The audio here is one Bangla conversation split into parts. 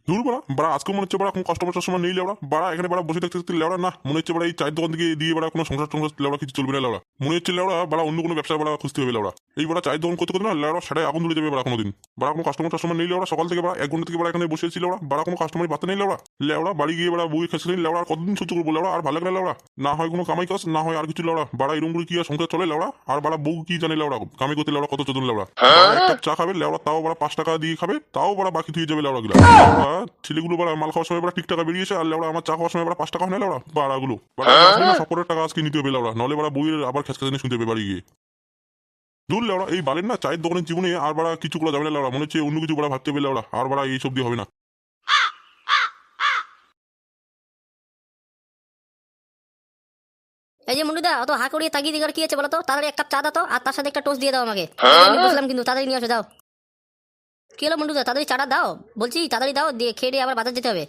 দূর বাড়া বাড়া আজকে মনে হচ্ছে বাড়া কোনো কাস্টমার টাস্টমার নেই লেওড়া বাড়া এখানে বাড়া বসে থাকতে থাকতে লেওড়া না মনে হচ্ছে বাড়া এই চায়ের দোকান থেকে দিয়ে বাড়া কোনো সংসার টংসার লেওড়া কিছু চলবে না লেওড়া মনে হচ্ছে লেওড়া বাড়া অন্য কোনো ব্যবসা বাড়া খুঁজতে হবে লেওড়া এই বাড়া চায়ের দোকান করতে করতে না লেওড়া সেটাই আগুন ধরে যাবে বাড়া কোনোদিন বাড়া কোনো কাস্টমার টাস্টমার নেই লেওড়া সকাল থেকে বাড়া 1 ঘন্টা থেকে বাড়া এখানে বসে ছিল বাড়া কোনো কাস্টমারই পাতে নেই লেওড়া লেওড়া বাড়ি গিয়ে বাড়া বই খেসে নিই লেওড়া আর কতদিন সহ্য করবো লেওড়া আর ভালো লাগে না লেওড়া না হয় কোনো কামাই কাজ না হয় আর কিছু লেওড়া বাড়া এরকম করে কি আর সংসার চলে লেওড়া আর বাড়া বউ কি জানে লেওড়া কামাই করতে লেওড়া কত চোদন লেওড়া এক কাপ চা খাবে লেওড়া তাও বাড়া 5 টাকা দিয়ে খাবে তাও বাড়া বাকি দিয়ে যাবে লেওড়া গুলো ছেলেগুলো বাড়া মাল খাওয়ার সময় বাড়া ঠিক টাকা বেরিয়েছে আর লেওড়া আমার চা খাওয়ার সময় বাড়া 5 টাকা হয় লেওড়া বাড়াগুলো সপরের টাকা আজকে নিতে হবে লেওড়া নলে বাড়া বইয়ের আবার খেসখাসে শুনতে হবে বাড়ি গিয়ে দূর লেওড়া এই বালের না চায়ের দোকানের জীবনে আর বাড়া কিছু করা যাবে না লেওড়া মনে হচ্ছে অন্য কিছু বাড়া ভাবতে হবে লেওড়া আর বাড়া এইসব দিয়ে হবে না এই যে মুন্ডুদা অত হা করিয়ে তাগিয়ে দিগার কি আছে বলো তো তাড়াতাড়ি এক কাপ চা দাও তো আর তার সাথে একটা টোস্ট দিয়ে দাও আমাকে আমি বসলাম কিন্তু তাড়াতাড়ি নিয়ে আসো দাও কি হলো মুন্ডুদা তাড়াতাড়ি চাটা দাও বলছি তাড়াতাড়ি দাও দিয়ে খেয়ে দিয়ে আবার বাজার যেতে হবে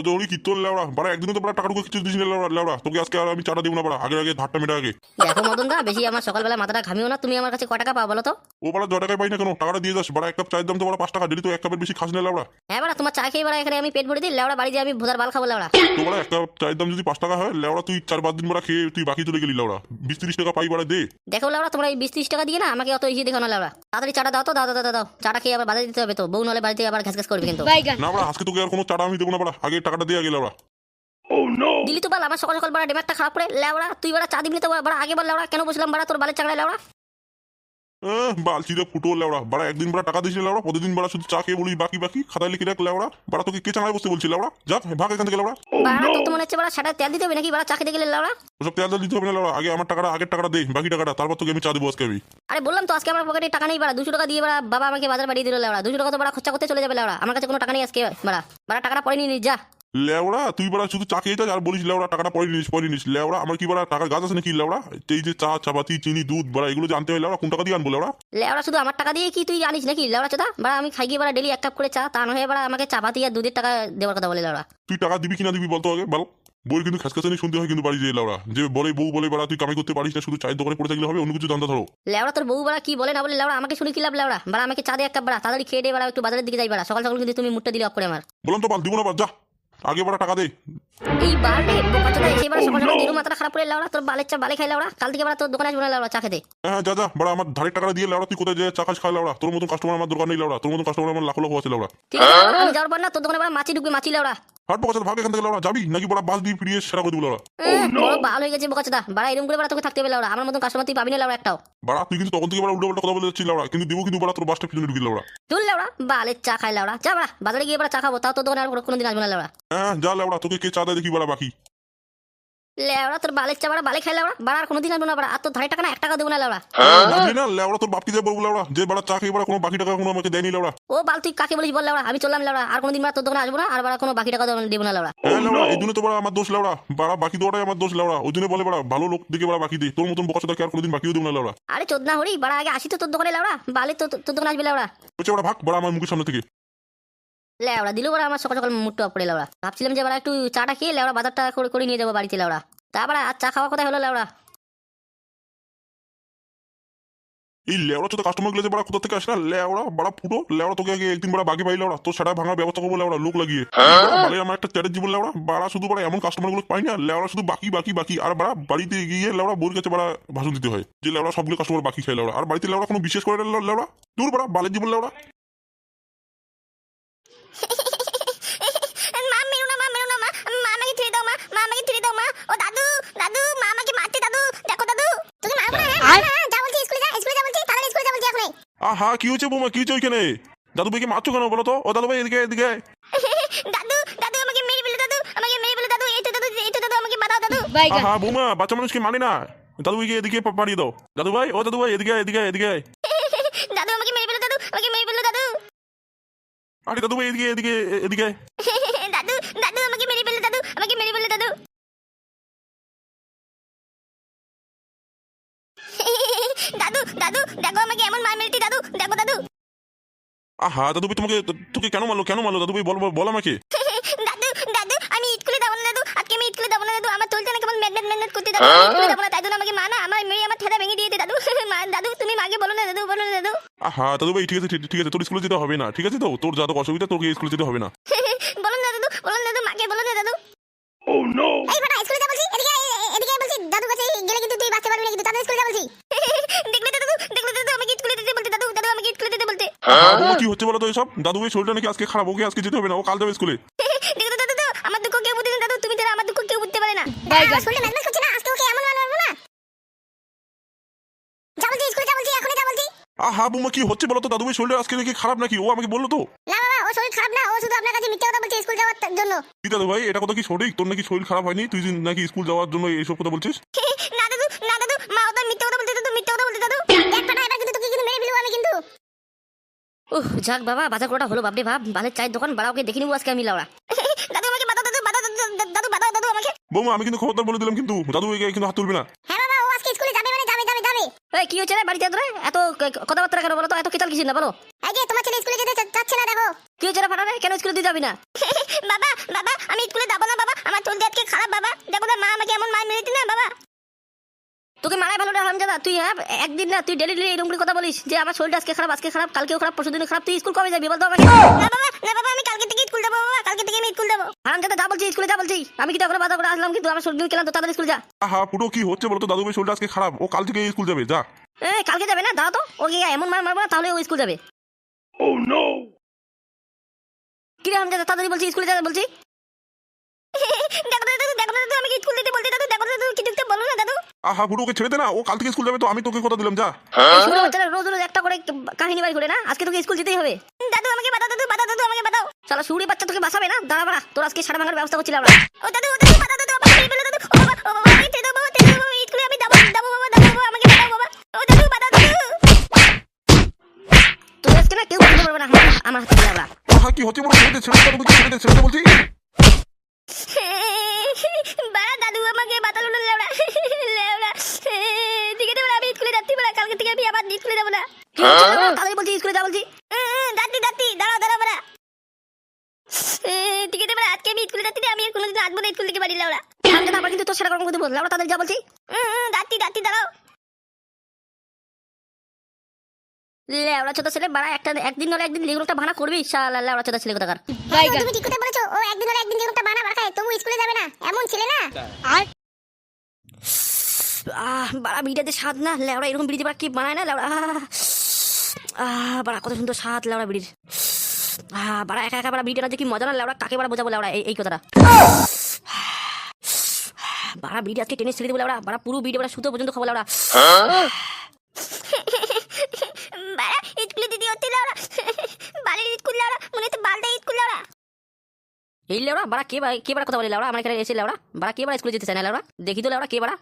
দৌড়ি কীর্তন লেওড়া বাড়া একদিনও তো বাড়া টাকা কিছু দিস না লেওড়া লেওড়া তোকে আজকে আর আমি চাটা দিব না বাড়া আগে আগে ধারটা মেটা আগে দেখো মদন দা বেশি আমার সকালবেলা মাথাটা ঘামিও না তুমি আমার কাছে ক টাকা পাও বলো তো ও বাড়া 10 টাকায় পাই না কেন টাকাটা দিয়ে যাস বাড়া এক কাপ চায়ের দাম তো বাড়া 5 টাকা ডেলি তো এক কাপের বেশি খাস না লেওড়া হ্যাঁ বাড়া তোমার চা খেয়ে বাড়া এখানে আমি পেট ভরে দিই লেওড়া বাড়ি যে আমি ভোদার বাল খাবো লেওড়া তো বাড়া এক কাপ চায়ের দাম যদি 5 টাকা হয় লেওড়া তুই 4-5 দিন বাড়া খেয়ে তুই বাকি চলে গেলি লেওড়া 20-30 টাকা পাই বাড়া দে দেখো লেওড়া তোমরা এই 20-30 টাকা দিয়ে না আমাকে অত ইজি দেখো না লেওড়া তাড়াতাড়ি চাটা দাও তো দাও দাও দাও চাটা খেয়ে আবার বাজার দিতে হবে তো বউ নলে বাড়িতে আবার ঘাস ঘাস করবে কিন্তু না বাড়া আজকে তোকে আর কোনো চাটা আমি দেবো না বাড়া আগে টাকাটা দিয়ে আগে লেওড়া দিলি তো বাল আমার সকাল সকাল বাড়া ডেমাকটা খারাপ করে লেওড়া তুই বাড়া চা দিবি তো বাড়া আগে বল লেওড়া কেন বসলাম বাড়া তোর বালের চাকরা লেওড়া বালচিরে ফুটো লেওড়া বাড়া একদিন বাড়া টাকা দিয়েছিল লেওড়া প্রতিদিন বাড়া শুধু চা খেয়ে বলি বাকি বাকি খাতায় লিখে রাখ লেওড়া বাড়া তোকে কে চাঙায় বসতে বলছি লেওড়া যা ভাগ এখান থেকে লেওড়া বাড়া তো মনে হচ্ছে বাড়া সেটা তেল দিতে হবে নাকি বাড়া চা খেতে গেলে লেওড়া ওসব তেল দিতে হবে না লেওড়া আগে আমার টাকাটা আগের টাকাটা দে বাকি টাকাটা তারপর তোকে আমি চা দেবো আজকে আমি আরে বললাম তো আজকে আমার পকেটে টাকা নেই বাড়া 200 টাকা দিয়ে বাড়া বাবা আমাকে বাজার বাড়িয়ে দিল লেওড়া 200 টাকা তো বাড়া খরচা করতে চলে যাবে লেওড়া আমার কাছে কোনো টাকা নেই আজকে বাড়া বাড়া টাকাটা পরে নিয়ে নিস যা লেওড়া তুই বাড়া শুধু চা খেয়ে যাস আর বলিস লেওড়া টাকাটা পরে নিস লেওড়া আমার কি বাড়া টাকার গাছ আছে নাকি লেওড়া এই যে চা চাপাতি চিনি দুধ বাড়া এগুলো জানতে হয় লেওড়া কোন টাকা দিয়ে আনবো লেওড়া লেওড়া শুধু আমার টাকা দিয়ে কি তুই জানিস নাকি লেওড়া চোদা বাড়া আমি খাই গিয়ে বাড়া ডেলি এক কাপ করে চা তা নয় বাড়া আমাকে চাপাতি আর দুধের টাকা দেওয়ার কথা বলে লেওড়া তুই টাকা দিবি কিনা দিবি বলতো আগে বল বই কিন্তু খাসখাসানি শুনতে হয় কিন্তু বাড়ি দিয়ে লেওড়া যে বলে বউ বলে বাড়া তুই কামাই করতে পারিস না শুধু চায়ের দোকানে পড়ে থাকলে হবে অন্য কিছু জানতে ধরো লেওড়া তোর বউ বাড়া কি বলে না বলে লেওড়া আমাকে শুনে কি লাভ লেওড়া বাড়া আমাকে চা দিয়ে এক কাপ বাড়া তাড়াতাড়ি খেয়ে দিয়ে বাড়া একটু বাজারের দিকে যাই বাড়া সকাল সকাল কিন্তু তুমি মুটটা দিলে অফ করে আমার বললাম তো বাল দিব না বাল যা আগে বাড়া টাকা দে এই বারডে বোকাচোদা এসে বাড়া সকাল সকাল দিরু মাথাটা খারাপ করে লেওড়া তোর বালের চা বালে খাই লেওড়া কাল থেকে বাড়া তোর দোকানে আসবো না লেওড়া চা খেতে হ্যাঁ যা যা বাড়া আমার ধারের টাকা দিয়ে লেওড়া তুই কোথায় যে চা খাস খাই লেওড়া তোর মতন কাস্টমার আমার দোকান নেই লেওড়া তোর মতন কাস্টমার আমার লাখো লাখো আছে লেওড়া ঠিক আছে আমি যাওয়ার পর না তোর দোকানে বাড়া মাছি ঢুকবে মাছি লেওড়া হাট বোকাচোদা ভাগ এখান থেকে লেওড়া যাবি নাকি বাড়া বাস দিয়ে ফিরিয়ে সেরা করে দিব লেওড়া বড় ভালো হয়ে গেছে বোকাচোদা বাড়া এরকম করে বাড়া তোকে থাকতে হবে লেওড়া আমার মতন কাস্টমার তুই পাবি না লেওড়া একটাও বাড়া তুই কিন্তু তখন থেকে বাড়া উল্টো পাল্টা কথা বলে যাচ্ছিস লেওড়া কিন্তু দিব কিন্তু বাড়া তোর বাসটা পিছনে ঢুকি লেওড়া তুই লেওড়া বালের চা খাই লেওড়া যা বাড়া বাজারে গিয়ে বাড়া চা খাবো তাও তোর দোকানে আর কোনোদিন আসবো না লেওড়া হ্যাঁ যা লেওড়া তোকে কে চা দেয় দেখি বাড়া বাকি লেওড়া তোর বালের চা বাড়া বালে খাই লেওড়া বাড়া আর কোনোদিন আসবো না বাড়া আর তোর ধারে টাকা না 1 টাকা দেবো না লেওড়া বুঝলি না লেওড়া তোর বাপকে দিয়ে বলবো লেওড়া যে বাড়া চা খেয়ে বাড়া কোনো বাকি টাকা কোনো আমাকে দেয়নি লেওড়া ও বাল তুই কাকে বলিস বল লেওড়া আমি চললাম লেওড়া আর কোনোদিন বাড়া তোর দোকানে আসবো না আর বাড়া কোনো বাকি টাকা দেবো না লেওড়া হ্যাঁ লেওড়া এই জন্য তো বাড়া আমার দোষ লেওড়া বাড়া বাকি দেওয়াটাই আমার দোষ লেওড়া ওই জন্য বলে বাড়া ভালো লোক দিকে বাড়া বাকি দে তোর মতন বোকাচোদা আর কোনোদিন বাকিও দেবো না লেওড়া আরে চোদনা হরি বাড়া আগে আসি তো তোর দোকানে লেওড়া বালে তোর দোকানে আসবে লেওড়া বলছে বাড়া ভাগ বাড়া আমার মুখের সামনে থেকে লেওড়া দিল বাড়া আমার সকাল সকাল মুডটা অফ করে লেওড়া ভাবছিলাম যে বাড়া একটু চাটা খেয়ে লেওড়া বাজারটা করে নিয়ে যাবো বাড়িতে লেওড়া তারপরে আর চা খাওয়া কোথায় হলো লেওড়া এই লেওড়া তো কাস্টমার গুলো যে বাড়া কোথা থেকে আসে না লেওড়া বাড়া ফুটো লেওড়া তোকে আগে একদিন বাড়া বাকি পাই লেওড়া তো সেটা ভাঙার ব্যবস্থা করবো লেওড়া লোক লাগিয়ে বাড়ি আমার একটা চ্যাটের জীবন লেওড়া বাড়া শুধু বাড়া এমন কাস্টমার গুলো পাই না লেওড়া শুধু বাকি বাকি বাকি আর বাড়া বাড়িতে গিয়ে লেওড়া বউর কাছে বাড়া ভাষণ দিতে হয় যে লেওড়া সবগুলো কাস্টমার বাকি খাই লেওড়া আর বাড়িতে লেওড়া কোনো বিশেষ করে লেওড়া দূর বাড়া বালের জীবন লেওড়া আহা কি হচ্ছে বৌমা কি হচ্ছে ওইখানে দাদু ভাইকে মারছো কেন বলো তো ও দাদু ভাই এদিকে এদিকে আহা বৌমা বাচ্চা মানুষকে মানে না দাদু ভাইকে এদিকে পাঠিয়ে দাও দাদু ভাই ও দাদু ভাই এদিকে এদিকে এদিকে আরে দাদু ভাই এদিকে এদিকে এদিকে আহা দাদু ভাই তোমাকে তোকে কেন মারলো দাদু ভাই বল আমাকে আহা দাদু ভাই ঠিক আছে তোর স্কুলে যেতে হবে না ঠিক আছে তো তোর যা তো অসুবিধা তোকে স্কুলে যেতে হবে না বলুন দাদু, মাকে বলুন না দাদু। এই ফাটা স্কুলে যা বলছি, এদিকে বলছি, দাদু কাছে গেলে কিন্তু তুই বাঁচতে পারবি না, কিন্তু তাদের স্কুলে যা বলছি। দেখলে তো দাদু আমাকে স্কুলে যেতে বলতে, দাদু আমাকে স্কুলে যেতে বলতে। বৌমা কি হচ্ছে বলো তো এসব? দাদু এই শরীরটা নাকি আজকে খারাপ, ওকে আজকে যেতে হবে না, ও কাল যাবে স্কুলে। দেখো তো দাদু, আমার দুঃখ কেউ বুঝে না দাদু, তুমি ছাড়া আমার দুঃখ কেউ বুঝতে পারে না। আমার শরীরে ম্যাজম্যাজ করছে না, আজকে ওকে এমন মারবো না। যা বলছি স্কুলে যা বলছি, এখনই যা বলছি। আহা বৌমা কি হচ্ছে বলো তো? দাদু এই শরীরটা আজকে নাকি খারাপ নাকি? ও আমাকে বললো তো। না বাবা, ও শরীর খারাপ না, ও শুধু আপনার কাছে মিথ্যা কথা বলছে স্কুল যাওয়ার জন্য। কি দাদু ভাই, এটা কথা কি সঠিক? তোর নাকি শরীর খারাপ হয়নি, তুই যে নাকি স্কুল যাওয়ার জন্য এইসব কথা বলছিস? না দাদু, মা ওটা মিথ্যা কথা বলতে, দাদু মিথ্যা কথা বলতে দাদু। দেখ ফাটা, এবার কিন্তু তোকে কিন্তু মেরে ফেলবো আমি কিন্তু। যাক বাবা, বাজার করাটা হলো বাপরে বাপ। বালের চায়ের দোকান বাড়া, ওকে দেখে নিবো আজকে আমি লাউড়া। দাদু আমাকে বাধা, দাদু আমাকে। বৌমা আমি কিন্তু খবরদার বলে দিলাম কিন্তু, দাদু একে কিন্তু হাত তুলবি না। হ্যাঁ বাবা, ও আজকে স্কুলে যাবে মানে যাবে। এই কি হচ্ছে রে বাড়িতে তোরা এত কথাবার্তা কেন বলো তো? এত কেতাল কিছু না বলো। এই যে তোমার ছেলে স্কুলে যেতে চাচ্ছে না, দেখো। কি হচ্ছে রে ফাটা রে? কেন স্কুলে তুই যাবি না? বাবা আমি স্কুলে যাবো না বাবা, আমার চলতে আজকে খারাপ বাবা। দেখো না মা আমাকে এমন মার মেরেছে না বাবা। তোকে মারাই ভালো রে হারামজাদা, তুই হ্যাঁ একদিন না তুই ডেলি এরকম করে কথা বলিস যে আমার শরীরটা আজকে খারাপ, কালকেও খারাপ, পরশুদিনও খারাপ। তুই স্কুল কবে যাবি বল তো আমাকে? না বাবা আমি কালকে থেকে স্কুল যাবো বাবা, কালকে থেকে আমি স্কুল যাবো। হারামজাদা যা বলছি স্কুলে যা বলছি। আমি কি তখন বাধা করে আসলাম কিন্তু? আমার শরীর গেলাম তো তাড়াতাড়ি স্কুল যা। আহা পুরো কি হচ্ছে বলো তো? দাদু এই শরীরটা আজকে খারাপ, ও কাল থেকে স্কুল যাবে, যা। কালকে যাবে না, দাঁড়া তো। ওকে এমন মারবো না তাহলে ও স্কুল যাবে। কি রে হারামজাদা, তাড়াতাড়ি বলছি স্কুলে যা বলছি। দেখো দাদু আমাকে স্কুল যেতে বলতে দাদু। দেখো দাদু কিছু একটা বলো না দাদু। আহা পুরো ওকে ছেড়ে দে না, ও কাল থেকে স্কুল যাবে তো, আমি তোকে কথা দিলাম, যা। এই ছোট বাচ্চারা রোজ একটা করে কাহিনী বাড়ি করে না, আজকে তোকে স্কুল যেতেই হবে। দাদু আমাকে বাধা, দাদু আমাকে বাধাও। শালা শুড়ি বাচ্চা তোকে বাঁচাবে না, দাঁড়া বাড়া, তোর আজকে সাড়ে ভাঙার ব্যবস্থা করছিলাম আমরা। ও দাদু বাধা, দাদু আমাকে মেরে ফেলো দাদু। ও বাবা আমি তেজ বাবা, স্কুলে আমি যাবো বাবা, আমাকে বাঁচাও বাবা। ও দাদু বাধা দাদু। তুই আজকে না কেউ বুঝতে পারবে না আমার হাতে আমরা। আহা কি হচ্ছে বলো? ছেড়ে দে, ছেড়ে দে বলছি। বাড়া দাদু আমাকে বাঁচালো না লেওড়া। ঠিক আছে আমি স্কুলে যাচ্ছি বাড়া, কালকে থেকে আমি আবার স্কুলে যাবো না। তাহলে বলছি স্কুলে যা বলছি। যাচ্ছি দাঁড়াও বাড়া। ঠিক আছে বাড়া, আজকে আমি স্কুলে যাচ্ছি, আমি আর কোনোদিন আসবো না স্কুল থেকে বাড়ি লেওড়া। আমি আবার কিন্তু তোর সেটা কর্ম করতে বল লেওড়া, তাদের যা বলছি। যাচ্ছি দাঁড়াও। লেওড়া ছোট ছেলে বাড়া, একদিন নলে একদিন লেগুনটা ভাড়া করবি শালা লেওড়া ছোট ছেলে কোথাকার। তুমি ঠিক কথা বলেছো, ও একদিন হলে একদিন যেরকমটা বানা খায় তবু স্কুলে যাবে না, এমন ছেলে না। বাড়া বিড়িটাতে স্বাদ না লেওড়া, এরকম বিড়ি বাড়া কি বানায় না লেওড়া। বাড়া কত সুন্দর স্বাদ লেওড়া বিড়ির। বাড়া একা বাড়া বিড়িটা যে কি মজা না লেওড়া, কাকে বাড়া বোঝাবো লেওড়া এই কথাটা। বাড়া বিড়ি আজকে টেনে ছেড়ে দেবো লেওড়া, বাড়া পুরো বিড়ি বাড়া সুতো পর্যন্ত খাবো লেওড়া। বাড়া স্কুলে দিদি হচ্ছে লেওড়া, বাড়ির স্কুল লেওড়া, মনে হচ্ছে বালটা স্কুল লেওড়া। এই লেওড়া বাড়া কে বাড়া কথা বলে লেওড়া আমার এখানে এসে লেওড়া? বাড়া কে বাড়া স্কুলে যেতে চায় না লেওড়া? দেখি তো লেওড়া কে বাড়া।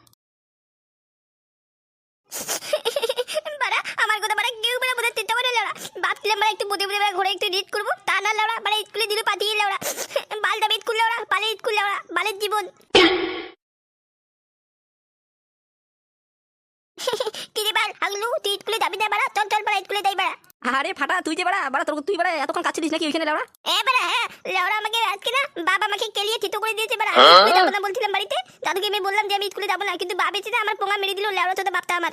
বাড়া আমার কথা বাড়া কেউ বাড়া বোঝার চেষ্টা করে লেওড়া। ভাবছিলাম বাড়া একটু বুঝে ঘরে একটু রিড করবো, তা না লেওড়া বাড়া স্কুলে দিল পাঠিয়ে লেওড়া। বাল যাবে স্কুল লেওড়া, বালের স্কুল লেওড়া, বালের জীবন। কি রে বাল হাগলু, তুই স্কুলে যাবি না বাড়া? চল বাড়া স্কুলে যাই বাড়া। আরে ফাটা তুই যে বাড়া তুই বাড়া এতক্ষণ কাচ্ছিস নাকি ওইখানে লেওড়া? বাড়া হ্যাঁ লেওড়া, আমাকে আজকে না বাবা আমাকে কেলিয়ে চিতো করে দিয়েছে বাড়া। স্কুলে যাবো না বলছিলাম বাড়িতে, দাদুকে আমি বললাম যে আমি স্কুলে যাবো না, কিন্তু বাবেছে না আমার পোঙা মেরে দিল লেওড়া চোদা বাপটা আমার।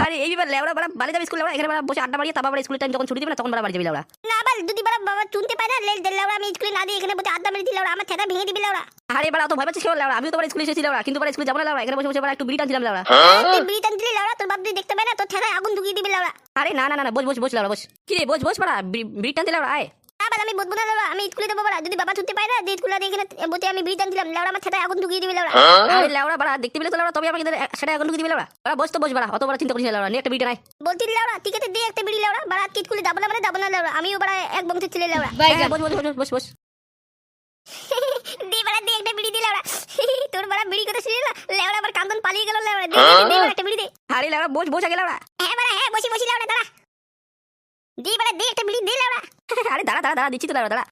আরে এই বার লেওড়া বাড়া বালে যাবে স্কুলে লেওড়া, এখানে বাড়া বসে আড্ডা মারিয়ে তারপর স্কুলের টাইম যখন ছুটি দিবে না তখন বাড়া বাড়ি যাবি লেওড়া। না বাল যদি বাড়া বাবা শুনতে পায় না লেওড়া আমি স্কুলে না দিয়ে এখানে বসে আড্ডা মেরে দিল লেওড়া, আমার ছেটা ভেঙে দিবি লেওড়া। আরে বাড়া তো ভয় পাচ্ছিস কেন লেওড়া? আমিও তো বাড়া স্কুলে এসেছি লেওড়া, কিন্তু বাড়া স্কুলে যাবো না লেওড়া, এখানে বসে বাড়া একটু বিড়ি টানছিলাম লেওড়া। তুই বিড়ি টানছিলি লেওড়া, তোর বাপ তুই দেখতে পায় না, তোর ছেটায় আগুন ঢুকিয়ে দিবি লেওড়া। আরে না বস লেওড়া বস। কি রে বস বাড়া, বিড়ি টানতে লেওড়া আয়। আবার আমি বলবো না লেওড়া, আমি স্কুলে যাবো বাড়া, যদি বাবা শুনতে পায় না যে স্কুলে এখানে বসে আমি বিড়ি টানছিলাম লেওড়া, আমার ছেটায় আগুন ঢুকিয়ে দিবি লেওড়া। আরে লেওড়া বাড়া দেখতে পেলে তো লেওড়া, তবে আমাকে সেটা আগুন ঢুকিয়ে দিবি লেওড়া। বাড়া বস বাড়া, অত বড় চিন্তা করিস না লেওড়া, নিয়ে একটা বিড়ি নাই বলছি লেওড়া। ঠিক আছে দে একটা বিড়ি লেওড়া, বাড়া আজকে স্কুলে যাবো না মানে যাবো না লেওড়া, আমিও বাড়া এক বংশের ছেলে লেওড়া। বস দে বাড়া দে একটা বিড়ি দে লেওড়া। তোর বাড়া বিড়ি কথা শুনি না লেওড়া, আবার কান্দন পালিয়ে গেল লেওড়া। দে বাড়া একটা বিড়ি দে। আরে লেওড়া বস আগে লেওড়া। হ্যাঁ বাড়া হ্যাঁ বসি লেওড়া, দাঁড়া দে বাড়া দে একটা বিড়ি দে লেওড়া। আরে দাঁড়া দিচ্ছি তো লেওড়া, দাঁড়া।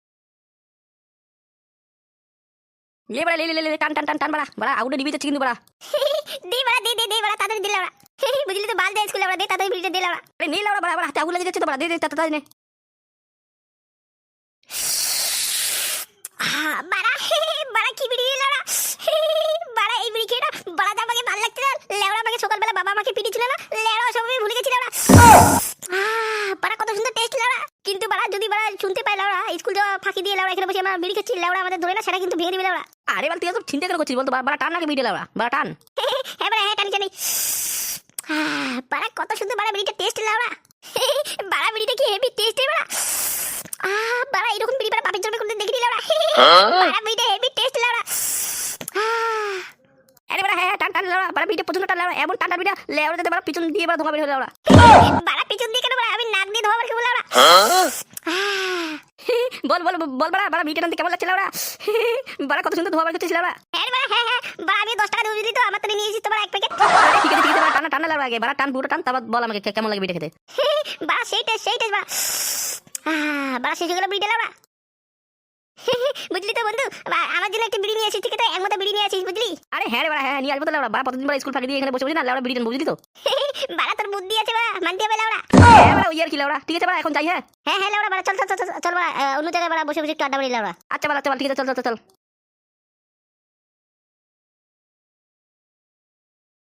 লে বাড়া লে টান বাড়া আউটে ডিবি যাচ্ছে কিন্তু বাড়া। দে বাড়া দে বাড়া তাড়াতাড়ি দে লেওড়া। বুঝলি তো বাল দে স্কুলে বাড়া, দে তাড়াতাড়ি বিড়িটা দে লেওড়া। আরে নে লেওড়া বাড়া হাতে আগুন লেগে যাচ্ছে তো বাড়া, দে তাড়াতাড়ি নে। বাড়া কি বিড়ি লেওড়া, বাড়া এই বিড়ি খেয়ে না বাড়া আমাকে ভালো লাগছে না লেওড়া, আমাকে সকালবেলা বাবা আমাকে পিটিছিল না লেওড়া, সব আমি ভুলে গেছি লেওড়া। বাড়া কত সুন্দর টেস্ট লেওড়া, কিন্তু বাড়া যদি বাড়া শুনতে পাই লেওড়া স্কুল যাওয়া ফাঁকি দিয়ে লাউড়া এখানে বসে আমরা বিড়ি খাচ্ছি লাউড়া আমাদের ধরে না সেটা কিন্তু ভেঙে দিবে লাউড়া আরে বাল তুই তো চিন্তা করে করছিস বলতো বাড়া টান নাকি বিড়ি লাউড়া বাড়া টান হ্যাঁ বাড়া হ্যাঁ টানি টানি বাড়া কত সুন্দর বাড়া বিড়িটা টেস্ট লাউড়া বাড়া বিড়িটা কি হেভি টেস্ট বাড়া বাড়া এরকম বিড়ি বাড়া বাপের জন্য করতে দেখিনি লাউড়া বাড়া বিড়িটা হেভি টেস্ট লাউড়া আরে বাড়া হ্যাঁ টান টান লাউড়া বাড়া বিড়িটা প্রচন্ড টান লাউড়া এমন টান বিড়া লাউড়া দিতে বাড়া পিছন দিয়ে বাড়া ধোঁয়া বের হলো লাউড়া বাড়া পিছন দিয়ে কেন বাড়া আমি নাক দিয়ে ধোঁয়া বের করব লাউড়া বল বল বল বাড়া বাড়া বিড়িটা টানতে কেমন লাগছে লাউড়া বাড়া কত সুন্দর ধোঁয়া বের করছিস লাউড়া হ্যাঁ বাড়া হ্যাঁ হ্যাঁ বাড়া আমি 10 টাকা দিয়ে দিলি তো আমার তো নিয়ে এসেছিস তো বাড়া এক প্যাকেট ঠিক আছে বাড়া টানা টানা লাউড়া আগে বাড়া টান পুরো টান তারপর বল আমাকে কেমন লাগে বিড়ি খেতে বাড়া সেইটা বাড়া বাড়া শেষ হয়ে গেল বিড়িটা লাউড়া বুঝলি তো বন্ধু আমার জন্য একটা বিড়ি নিয়ে আসিস ঠিক আছে এক মতো বিড়ি নিয়ে আসিস বুঝলি আরে হ্যাঁ রে বাড়া হ্যাঁ নিয়ে আসবো তো লাউড়া বাড়া প্রতিদিন বাড়া স্কুল ফাঁকি দিয়ে এখানে বসে বসে না লাউড়া বিড়ি বুঝলি তো বাড়া তোর বুদ্ধি আছে বাড়া মানতে হবে লাউড়া হ্যাঁ বাড়া ওই আর কি লাউড়া ঠিক আছে বাড়া এখন যাই হ্যাঁ হ্যাঁ লাউড়া বাড়া চল বাড়া অন্য জায়গায় বাড়া বসে বসে একটু আড্ডা মারি লাউড়া আচ্ছা বাড়া চল ঠিক আছে চল